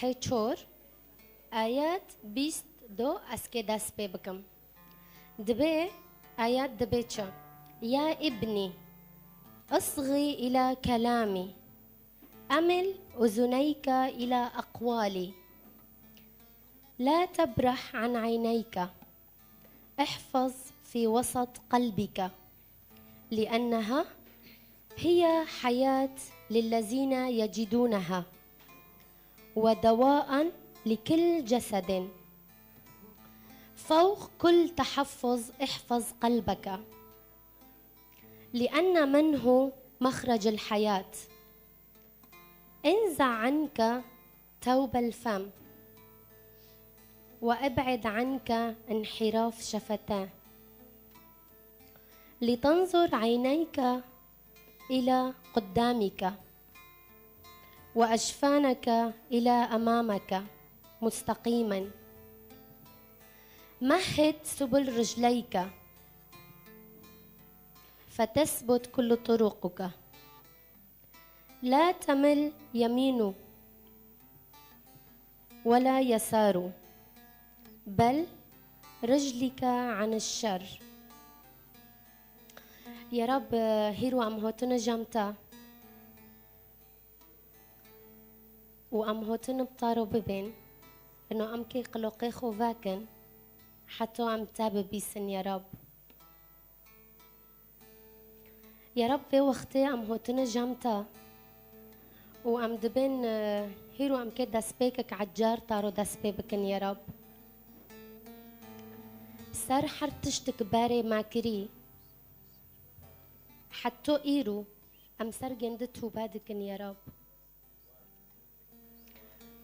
هيتشور آيات 22 اسكي داس بكم دبي آيات دبيتشا يا ابني اصغي إلى كلامي أمل أذنيك إلى أقوالي لا تبرح عن عينيك احفظ في وسط قلبك لأنها هي حياة للذين يجدونها ودواء لكل جسد. فوق كل تحفظ احفظ قلبك لأن منه مخرج الحياة. انزع عنك توب الفم وابعد عنك انحراف شفتاه لتنظر عينيك إلى قدامك وأجفانك إلى أمامك مستقيما. مهد سبل رجليك فتثبت كل طرقك. لا تمل يمين ولا يسار بل رجلك عن الشر. يا رب هيرو أم هوتن جامتا وأم هوتن بطارو ببين إنه أمكي قلقي خوفاكن حتى أم تاب بيسن يا رب. يا رب في وقتي أم هوتن جامتا وأم دبين هيرو أم كي داسبيكك عجار تارو داسبيبكن يا رب. سار حرتشتك باري ماكري حتى إيرو أم سر جندتو بادكن يا رب.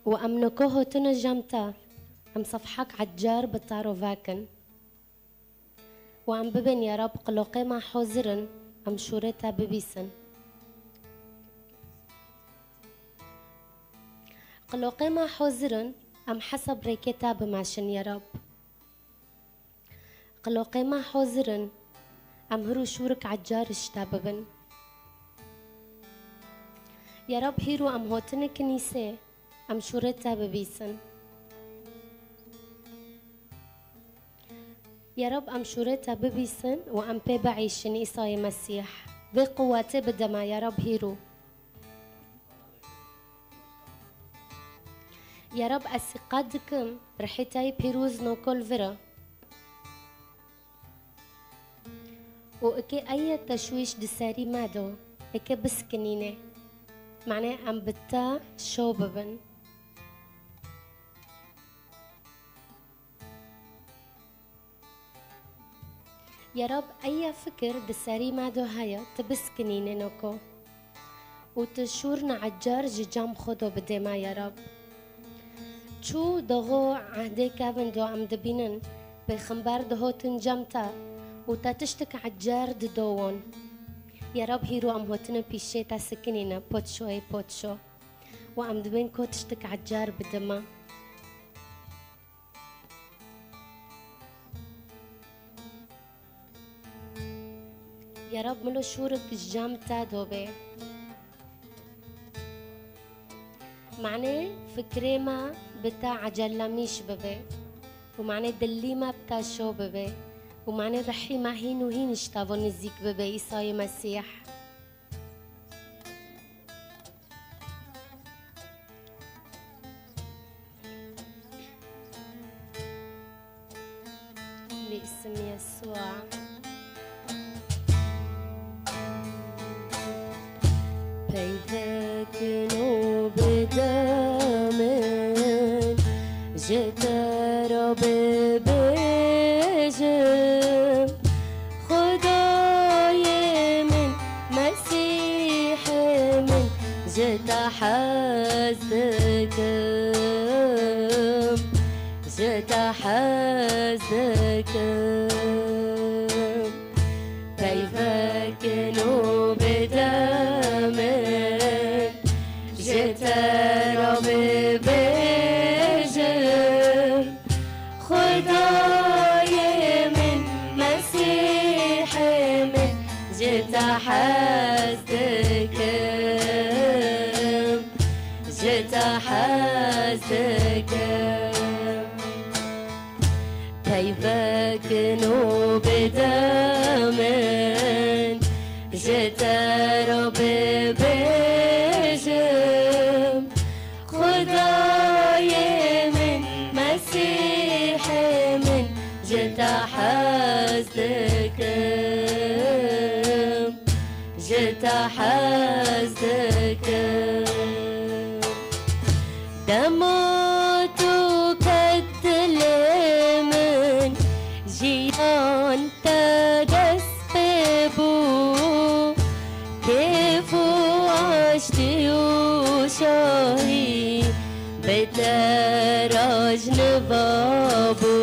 وأم نكوهو تنجمتا أم صفحك عجار بطارو فاكن وأم ببن يا رب قلوقي ما حوزرن أم شورتا ببيسن قلوقي ما حوزرن أم حسب ريكتا بماشن يا رب. قلوقي ما حوزرن أم هرو شورك عجار اشتاببن يا رب. هيرو أم هوتن كنيسة أم شورتا ببيسن يا رب. أم شورتا ببيسن وأم ببعيشن إيساي مسيح بقواتي بدما يا رب. هيرو يا رب أسقادكم رحيتاي بيروز نوكول فيرا وإكي أي تشويش دساري مادو إكي بسكنينة معناه أم بتا شوببن يا رب. أي فكر دساري مادو هيا تبسكنينة نوكو وتشورنا عجار جام خدو بدما يا رب. شو دغو عهدي كابن دو أم دبينن بخمبار دهو تنجمتا وتاتشتك عجار ددوون يا رب. هيرو أم هوتنا بيشيتا سكنينا بوتشو اي بوتشو وأم دبين كوتشتك عجار بدما يا رب. ملو شورك جامتا دوبي معناه فكري ما بتا عجلميش ببي ومعناه دلي ما بتا شو ببي ومعنى رحي ما هين وهين اشتافو نزيك ببي إيساي مسيح. باسم يسوع بيدك نوب دامن جيت ربي بجم خداي من مسيح من جيت حزدكم جيت حزدكم كيفك نوب دامن جيت ربي بجم خداي من مسيح من جيت حزدكم جيت حزدكم كنو بدمن جت رب بجم خداي من مسيح من جت حزدكم جت حزدكم دموتو كتل من جيان تجسبو كيف عشتي وشاهي بتراج نبابو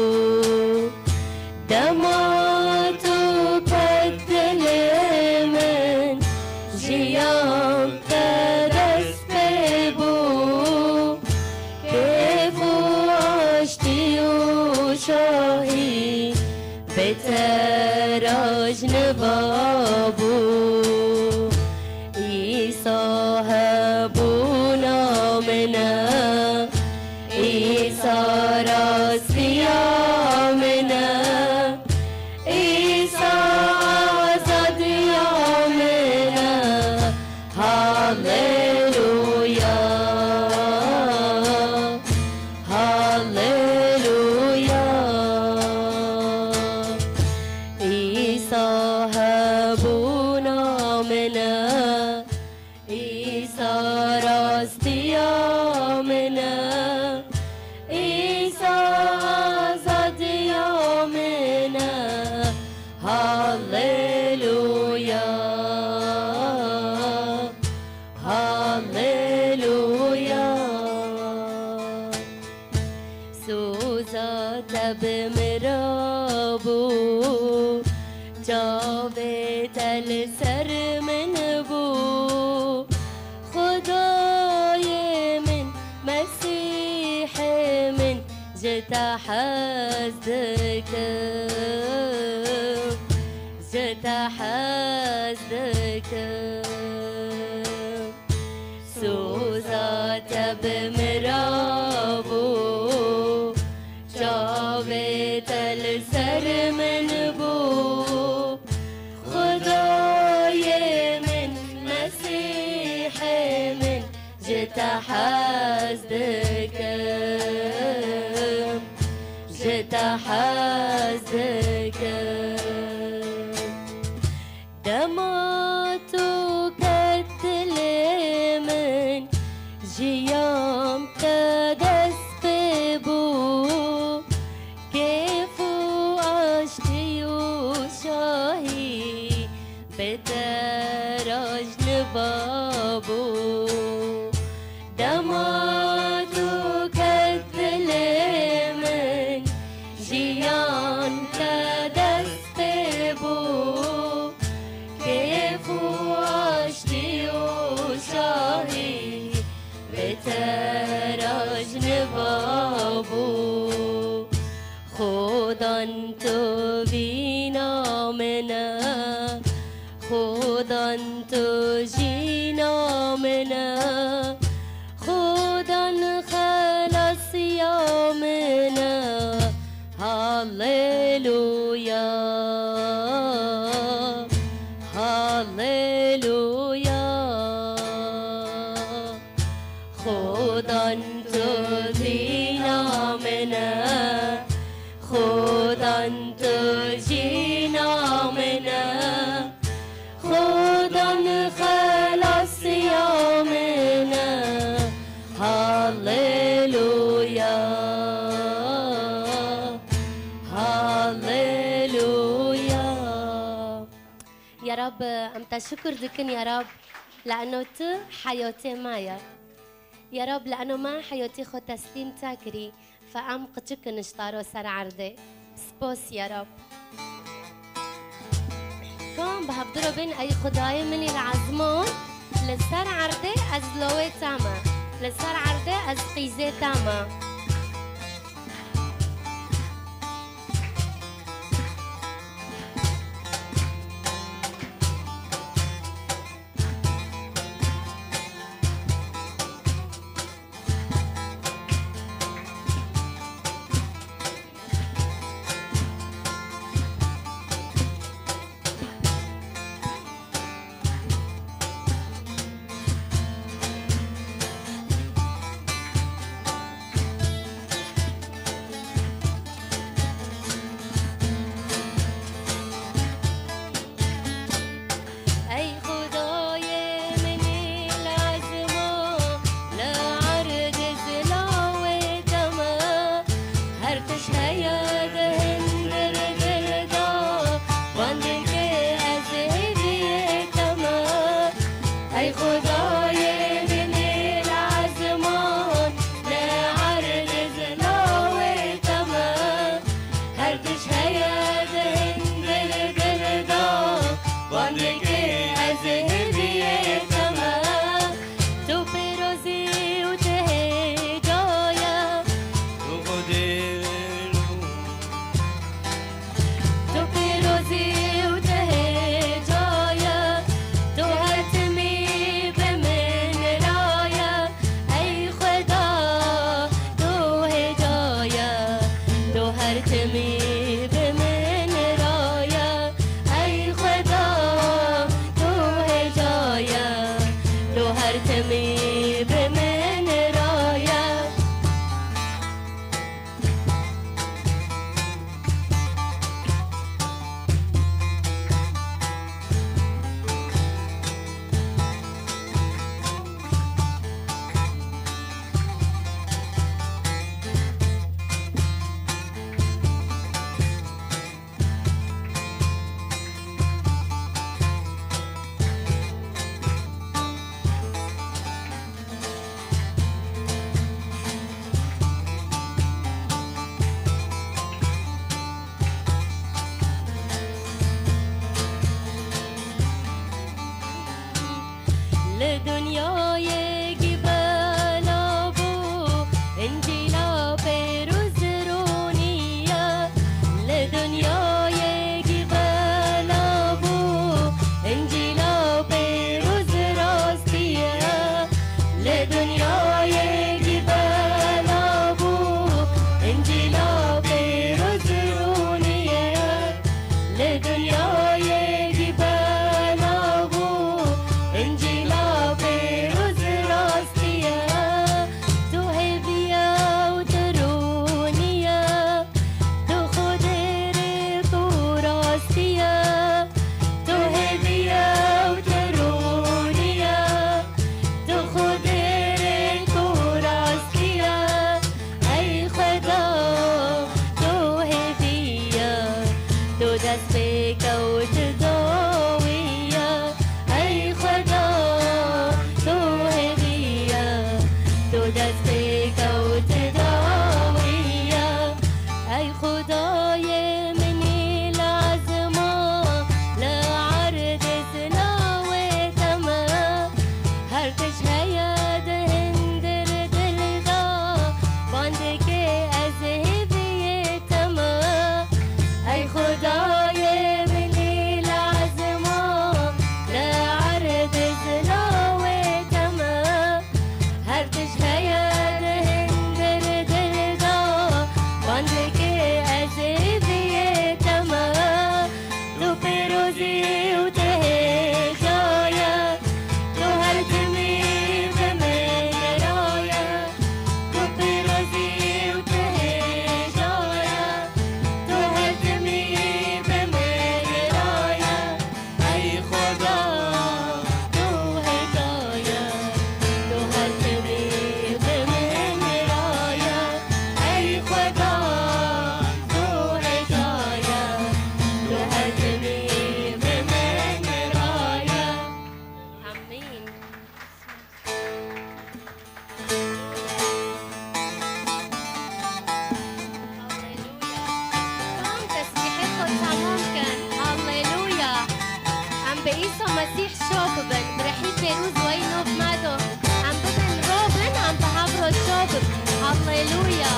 دموتو كتل من جيان تجسبو كيف عشتي وشاهي بتراج نبابو يصاحبونا منا يصار صيامنا يصار صيامنا هاليلويا هاليلويا يصاحبونا منا يصار صيامنا يصار صيامنا هاليلويا هاليلويا سوزات بمرابو جاوت السر من بو خداي من مسيح من جت حزدكم جت حزدكم سوزات بمرابو جاوت السر من بو خداي من مسيح من جت حزدكم جت حزدكم دموتو كتل من جيام تجسبو كيف عشتي وشاهي بتراج نبابو دموتو كتل من جيان تجسبو كيف عشتي وشاهي بتراج نبابو خدا انتو بينا منا خدا انتو جينا منا خدا خلاص يومنا هاليلويا هاليلويا خدا انتو دينا منا خدا انتو جينا منا خدا خلاص يومنا هاليلويا هاليلويا يا رب أمتى شكر دكن يا رب لأنه ت حياتي مايا يا رب لأنه ما حياتي خو تسليم تاكري فأم قتشك نشتارو سر عرضي سبوس يا رب كان بهبدرو بين أي خداي مني العزمون لسر عرضي از لوي تاما لسر عرضي از قيزي تاما انجیلا پیروز رونیه لدنیای گیبلا بو انجیلا پیروز راستیه لدنیای گیبلا بو انجیلا پیروز رونیه لدنیای گیبلا بو انجیلا پیروز راستیه تو هدیه و درونیه تو خود تو راستیه تو هدیه و درونیه تو خود تو راستیه ای خدا تو هدیه تو دست کوت داویه ای خدا تو هدیه تو دست کوت داویه ای خدای منی لازمه لعرض سلاوتما هر کش هيا دهندر دلدا باندك از هدیتما ای خدای منی لازمه لعرض سلاوتما هر کش هيا دهندر دلدا باندك از هدیتما تو پیروزی و تهجایه تو هر جمی به میرایه تو پیروزی و تهجایه تو هر جمی به میرایه ای خدا تو هدایه تو هر جمی به میرایه ای خدا تو هدایه تو هر جمی به میرایه آمین هللويا تمام تسبيحتكم تمام كان هللويا عم بقيسو مسيح شوببن برحيل بيروز وينوف مادو عم ببن روبن عم بهابرو شوبب هللويا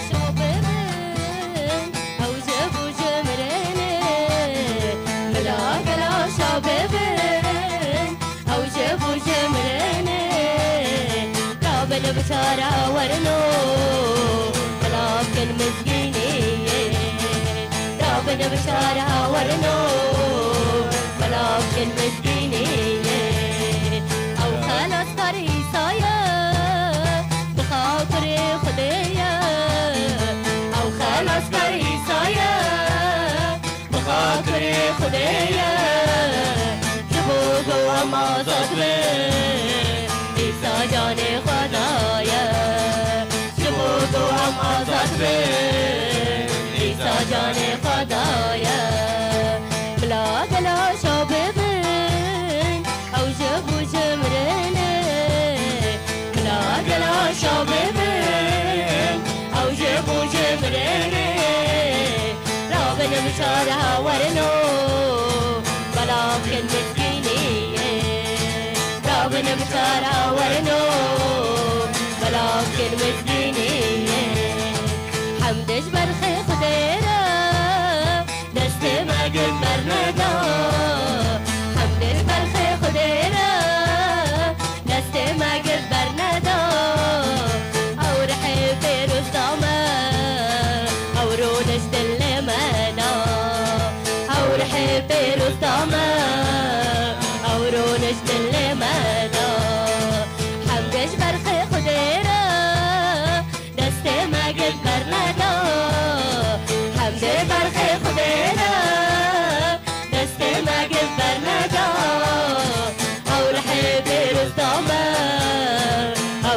شوببن او جبو جمرنه بلا بلا شوببن او جبو جمرنه رابن بشارة ورنو ولكن مسكينية رابن بشارة ورنو ولكن مسكينية او خلاص فريسايا بخاطر خديا او خلاص فريسايا بخاطر خديا جبوك وما صدبه عيسى جان خدايا جبوك وما صدبه عيسى جان خدايا بلا بلا شوببن او جبو جمرنه بلا بلا شوببن او جبو جمرنه رابن بشارة ورنو ولكن مسكينية رابن بشارة ورنو ولكن مسكينية حمدش برخي خديرة دست ما قد برندا حمدش برخي خديرة دست ما قد برندا او رحي فيروز داما او رونش دل منا او رحي فيروز داما او رونش دل منا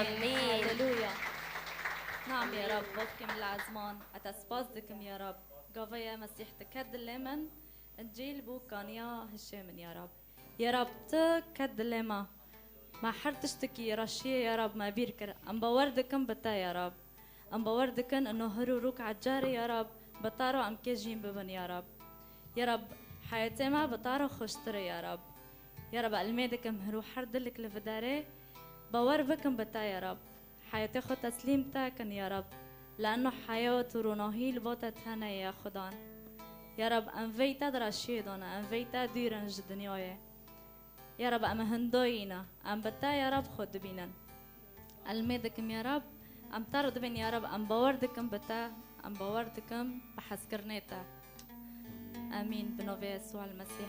امين. هللويا. نعم يا رب بوكم العزمان اتسباز دكم يا رب قوية مسيح تكد الليمن انجيل بوكان يا هشام يا رب يا رب تكد الليمة ما حرتشتكي رشيه يا رب ما بيركر ام بوردكم بتا يا رب ام بوردكن انه هرو روك عجاري يا رب بطارو ام كيجين ببن يا رب يا رب حياتي ما بطارو خشتري يا رب يا رب الميدكم هرو حردلك لفداري باور بكم بتا يا رب حياتي خو تسليم تاكن يا رب لأنه حياة روناهيل بوتا تهنا يا خدان يا رب أنفيتا دراشيدونا أنفيتا ديرنج دنياي يا رب أم هندوينا أم بتا يا رب خد بينا الميدكم يا رب أم ترد بين يا رب أم باوردكم بتا أم باوردكم بحسكرنيتا آمين بنوفي يسوع المسيح.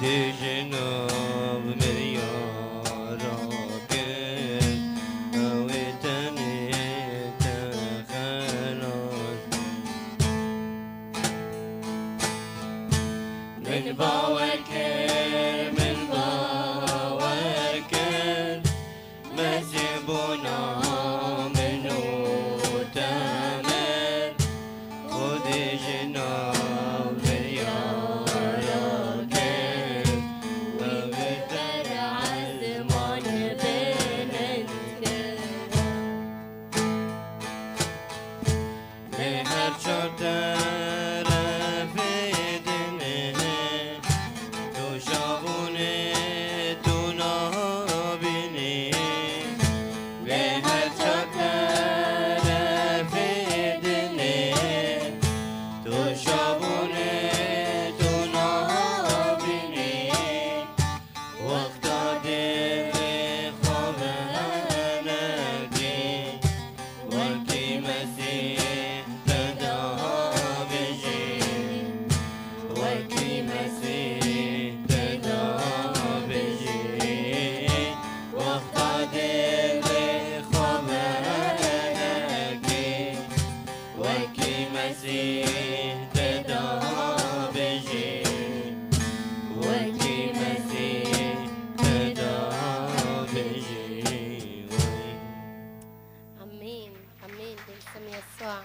جناب مريارا كن وتني تخلص من باوركر من باوركر مسيبنا منو تمر خود جناب مريارا كن وبتر عزمان بننكر لهر شطر في دمه تو شابونه تو نابینی لهر شطر في دمه تو شابونه تو نابینی وقتا دل خواب نگی وقتی مسیح تدا بجی وقتی مسیح تدا بجی وقتا دل خواب نگی وقتی مسیح تدا بجی وقتی مسیح تدا بجی امين امين باسم يسوع.